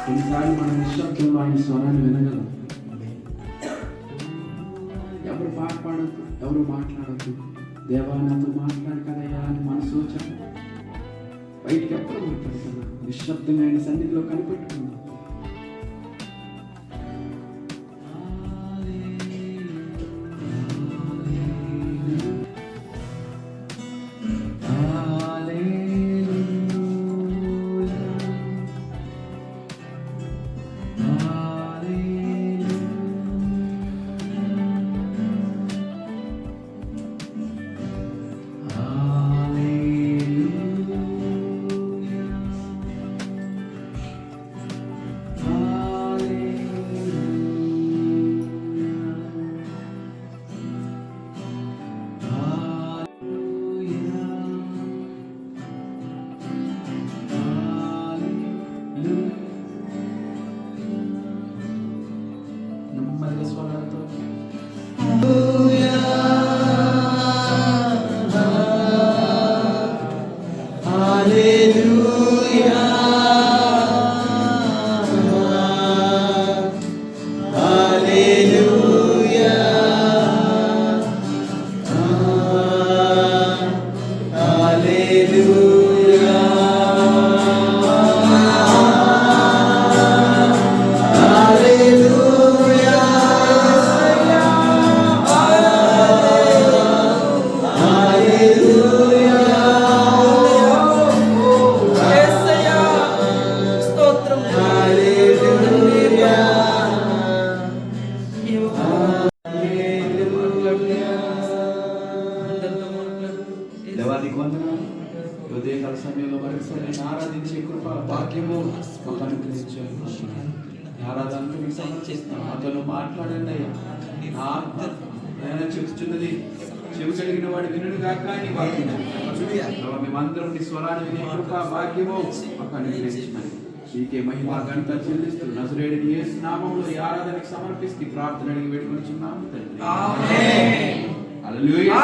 కొన్నిసార్లు మన నిశ్శబ్దంలో ఆయన స్వరాన్ని వినగలం. ఎవరు పాట పాడద్దు, ఎవరు మాట్లాడద్దు. దేవా నాతో మాట్లాడు కదయ్యా అని మనసు వచ్చాను. బయటికి ఎప్పుడు మాట్లాడుతున్నా నిశ్శబ్దంగా ఆయన సన్నిధిలో కనిపెట్టుకున్నా. ఉదయకాల సమయంలో మరొకసారి నేను ఆరాధించే కృప భాగ్యము మాకు అనుగ్రహించారు. ఆరాధనకు మీకు సమర్పిస్తున్నాను. అతను మాట్లాడండి అయ్యా. నేను చెప్తున్నది చెవి కలిగిన వాడు వినుడు గాక అని వాక్యం. మేమందరం నీ స్వరాన్ని వినే కృప భాగ్యము మాకు అనుగ్రహించమని నీకే మహిమ ఘనత చెల్లిస్తూ నజరేయుడైన యేసు నామములో ఈ ఆరాధనకు సమర్పిస్తూ ప్రార్థన అడిగి వేడుకొనుచున్నాము తండ్రి. ఆమేన్. హల్లెలూయా.